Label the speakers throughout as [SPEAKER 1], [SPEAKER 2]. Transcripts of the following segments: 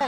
[SPEAKER 1] The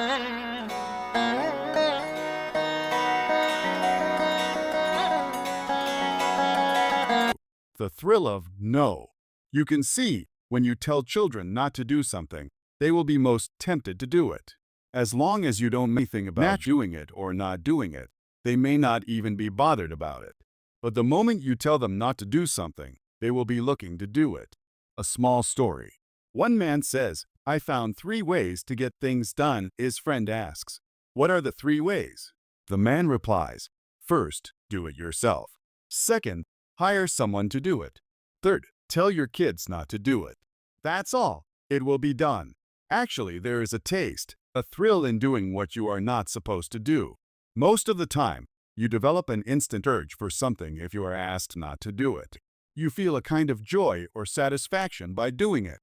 [SPEAKER 1] thrill of no. You can see when you tell children not to do something, they will be most tempted to do it. As long as you don't make anything about doing it or not doing it, they may not even be bothered about it. But the moment you tell them not to do something, they will be looking to do it. A small story. One man says, "I found 3 ways to get things done." His friend asks, "What are the 3 ways?" The man replies, "First, do it yourself. Second, hire someone to do it. Third, tell your kids not to do it. That's all. It will be done." Actually, there is a taste, a thrill in doing what you are not supposed to do. Most of the time, you develop an instant urge for something if you are asked not to do it. You feel a kind of joy or satisfaction by doing it.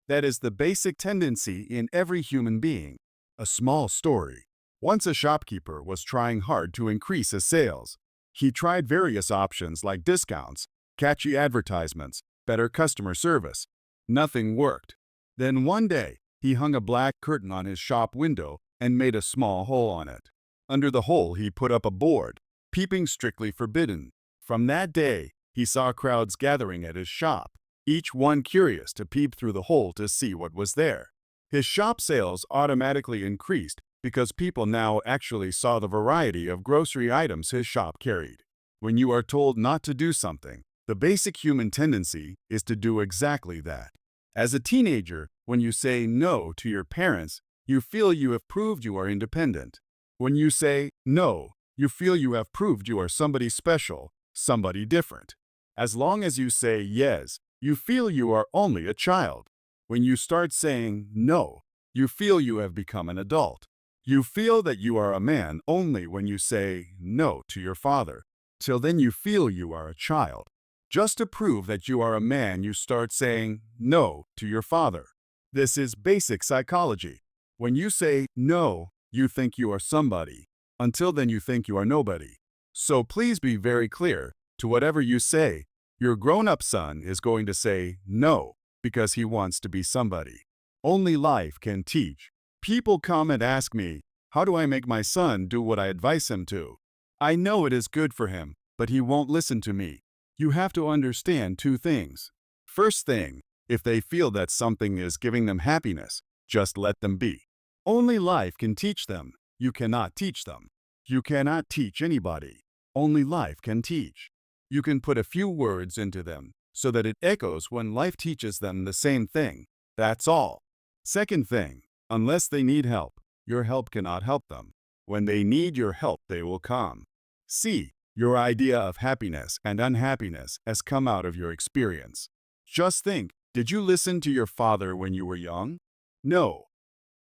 [SPEAKER 1] That is the basic tendency in every human being. A small story. Once a shopkeeper was trying hard to increase his sales. He tried various options like discounts, catchy advertisements, better customer service. Nothing worked. Then one day, he hung a black curtain on his shop window and made a small hole on it. Under the hole, he put up a board, "Peeping strictly forbidden." From that day, he saw crowds gathering at his shop, each one curious to peep through the hole to see what was there. His shop sales automatically increased because people now actually saw the variety of grocery items his shop carried. When you are told not to do something, the basic human tendency is to do exactly that. As a teenager, when you say no to your parents, you feel you have proved you are independent. When you say no, you feel you have proved you are somebody special, somebody different. As long as you say yes, you feel you are only a child. When you start saying no, you feel you have become an adult. You feel that you are a man only when you say no to your father. Till then you feel you are a child. Just to prove that you are a man, you start saying no to your father. This is basic psychology. When you say no, you think you are somebody. Until then you think you are nobody. So please be very clear. To whatever you say, your grown-up son is going to say no because he wants to be somebody. Only life can teach. People come and ask me, how do I make my son do what I advise him to? I know it is good for him, but he won't listen to me. You have to understand 2 things. First thing, if they feel that something is giving them happiness, just let them be. Only life can teach them. You cannot teach them. You cannot teach anybody. Only life can teach. You can put a few words into them so that it echoes when life teaches them the same thing. That's all. Second thing, unless they need help, your help cannot help them. When they need your help, they will come. See, your idea of happiness and unhappiness has come out of your experience. Just think, did you listen to your father when you were young? No,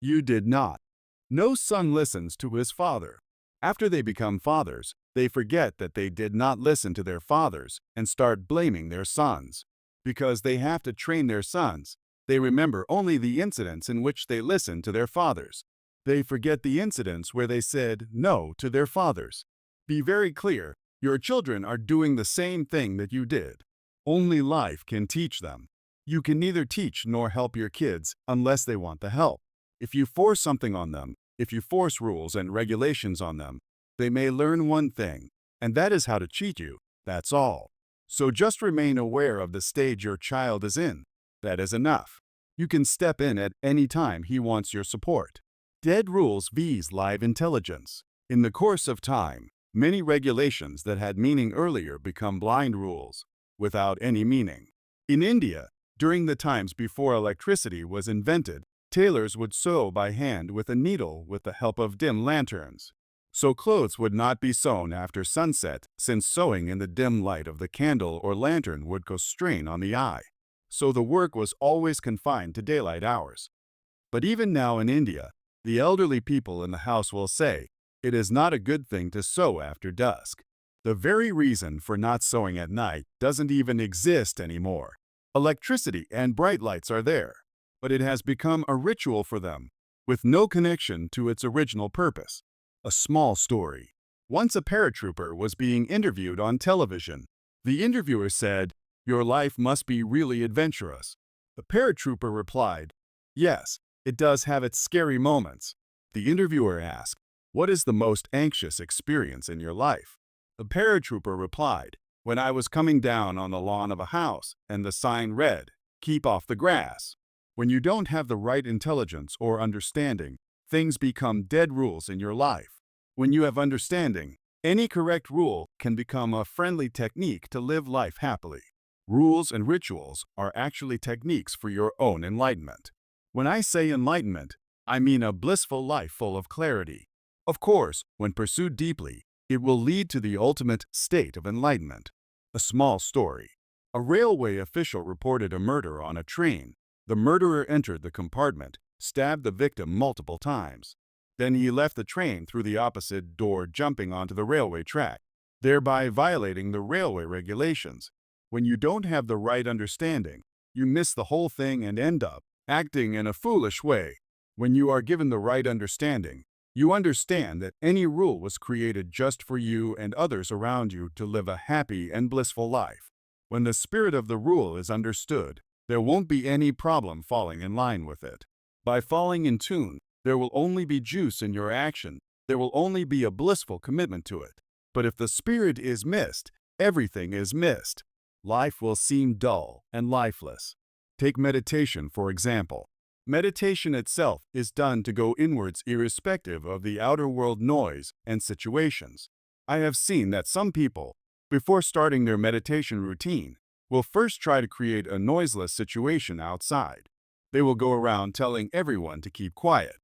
[SPEAKER 1] you did not. No son listens to his father. After they become fathers, they forget that they did not listen to their fathers and start blaming their sons. Because they have to train their sons, they remember only the incidents in which they listened to their fathers. They forget the incidents where they said no to their fathers. Be very clear, your children are doing the same thing that you did. Only life can teach them. You can neither teach nor help your kids unless they want the help. If you force something on them, if you force rules and regulations on them, they may learn one thing, and that is how to cheat you. That's all. So just remain aware of the stage your child is in. That is enough. You can step in at any time he wants your support. Dead rules vs. live intelligence. In the course of time, many regulations that had meaning earlier become blind rules, without any meaning. In India, during the times before electricity was invented, tailors would sew by hand with a needle with the help of dim lanterns. So clothes would not be sewn after sunset, since sewing in the dim light of the candle or lantern would cause strain on the eye. So the work was always confined to daylight hours. But even now in India, the elderly people in the house will say, it is not a good thing to sew after dusk. The very reason for not sewing at night doesn't even exist anymore. Electricity and bright lights are there, but it has become a ritual for them, with no connection to its original purpose. A small story. Once a paratrooper was being interviewed on television. The interviewer said, "Your life must be really adventurous." The paratrooper replied, "Yes, it does have its scary moments." The interviewer asked, "What is the most anxious experience in your life?" The paratrooper replied, "When I was coming down on the lawn of a house and the sign read, 'Keep off the grass.'" When you don't have the right intelligence or understanding, things become dead rules in your life. When you have understanding, any correct rule can become a friendly technique to live life happily. Rules and rituals are actually techniques for your own enlightenment. When I say enlightenment, I mean a blissful life full of clarity. Of course, when pursued deeply, it will lead to the ultimate state of enlightenment. A small story. A railway official reported a murder on a train. The murderer entered the compartment, stabbed the victim multiple times. Then he left the train through the opposite door, jumping onto the railway track, thereby violating the railway regulations. When you don't have the right understanding, you miss the whole thing and end up acting in a foolish way. When you are given the right understanding, you understand that any rule was created just for you and others around you to live a happy and blissful life. When the spirit of the rule is understood, there won't be any problem falling in line with it. By falling in tune, there will only be juice in your action. There will only be a blissful commitment to it. But if the spirit is missed, everything is missed. Life will seem dull and lifeless. Take meditation, for example. Meditation itself is done to go inwards irrespective of the outer world noise and situations. I have seen that some people, before starting their meditation routine, will first try to create a noiseless situation outside. They will go around telling everyone to keep quiet.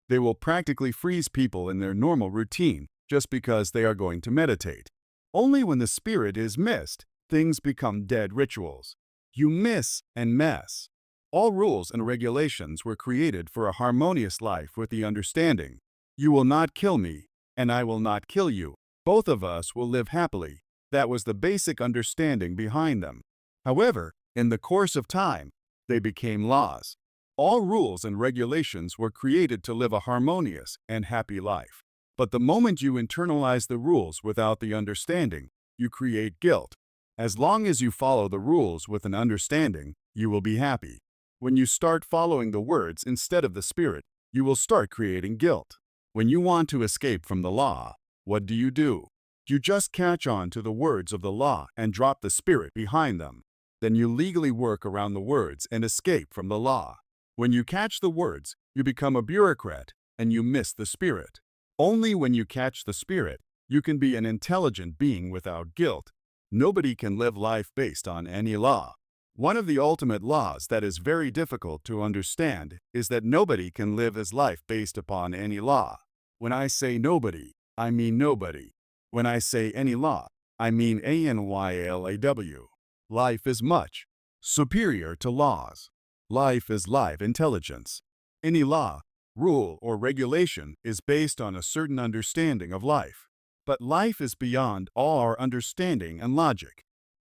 [SPEAKER 1] They will practically freeze people in their normal routine just because they are going to meditate. Only when the spirit is missed, things become dead rituals. You miss and mess. All rules and regulations were created for a harmonious life with the understanding, "You will not kill me, and I will not kill you. Both of us will live happily." That was the basic understanding behind them. However, in the course of time, they became laws. All rules and regulations were created to live a harmonious and happy life. But the moment you internalize the rules without the understanding, you create guilt. As long as you follow the rules with an understanding, you will be happy. When you start following the words instead of the spirit, you will start creating guilt. When you want to escape from the law, what do? You just catch on to the words of the law and drop the spirit behind them. Then you legally work around the words and escape from the law. When you catch the words, you become a bureaucrat and you miss the spirit. Only when you catch the spirit, you can be an intelligent being without guilt. Nobody can live life based on any law. One of the ultimate laws that is very difficult to understand is that nobody can live his life based upon any law. When I say nobody, I mean nobody. When I say any law, I mean anylaw. Life is much superior to laws. Life is live intelligence. Any law, rule, or regulation is based on a certain understanding of life. But life is beyond all our understanding and logic.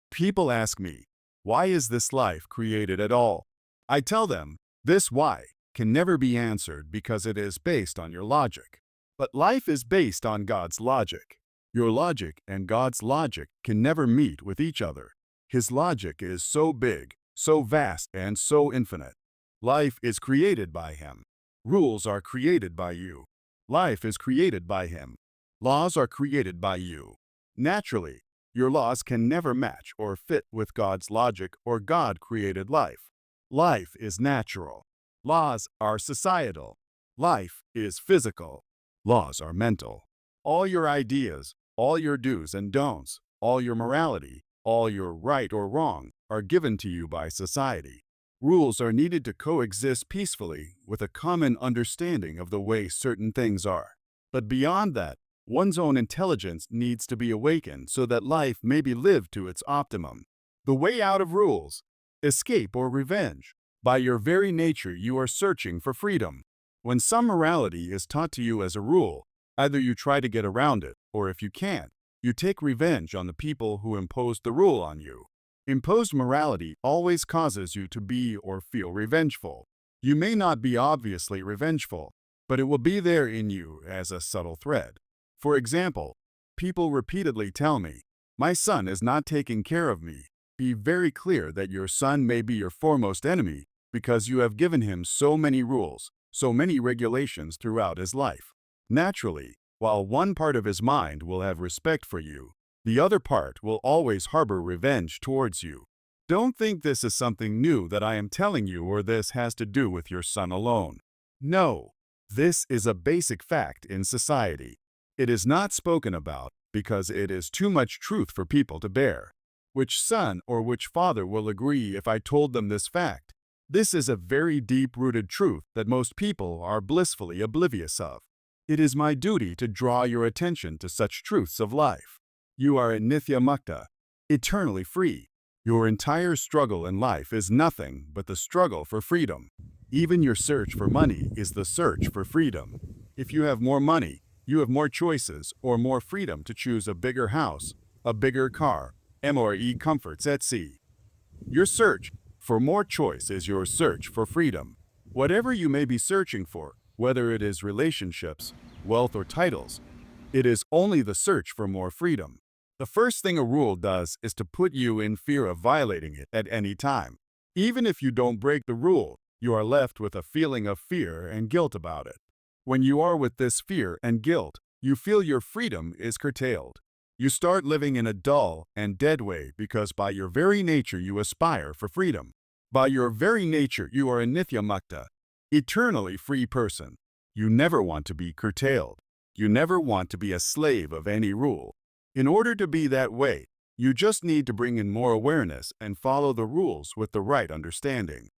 [SPEAKER 1] People ask me, "Why is this life created at all?" I tell them, this why can never be answered because it is based on your logic. But life is based on God's logic. Your logic and God's logic can never meet with each other. His logic is so big, so vast, and so infinite. Life is created by Him. Rules are created by you. Life is created by Him. Laws are created by you. Naturally, your laws can never match or fit with God's logic or God-created life. Life is natural. Laws are societal. Life is physical. Laws are mental. All your ideas, all your do's and don'ts, all your morality, all your right or wrong are given to you by society. Rules are needed to coexist peacefully with a common understanding of the way certain things are. But beyond that, one's own intelligence needs to be awakened so that life may be lived to its optimum. The way out of rules, escape or revenge. By your very nature, you are searching for freedom. When some morality is taught to you as a rule, either you try to get around it, or if you can't, you take revenge on the people who imposed the rule on you. Imposed morality always causes you to be or feel revengeful. You may not be obviously revengeful, but it will be there in you as a subtle thread. For example, people repeatedly tell me, "My son is not taking care of me." Be very clear that your son may be your foremost enemy because you have given him so many rules, so many regulations throughout his life. Naturally, while one part of his mind will have respect for you, the other part will always harbor revenge towards you. Don't think this is something new that I am telling you or this has to do with your son alone. No, this is a basic fact in society. It is not spoken about because it is too much truth for people to bear. Which son or which father will agree if I told them this fact? This is a very deep-rooted truth that most people are blissfully oblivious of. It is my duty to draw your attention to such truths of life. You are nithya mukta, eternally free. Your entire struggle in life is nothing but the struggle for freedom. Even your search for money is the search for freedom. If you have more money, you have more choices or more freedom to choose a bigger house, a bigger car, more comforts at sea. Your search for more choice is your search for freedom. Whatever you may be searching for, whether it is relationships, wealth, or titles, it is only the search for more freedom. The first thing a rule does is to put you in fear of violating it at any time. Even if you don't break the rule, you are left with a feeling of fear and guilt about it. When you are with this fear and guilt, you feel your freedom is curtailed. You start living in a dull and dead way because by your very nature you aspire for freedom. By your very nature you are a nithya mukta, eternally free person. You never want to be curtailed. You never want to be a slave of any rule. In order to be that way, you just need to bring in more awareness and follow the rules with the right understanding.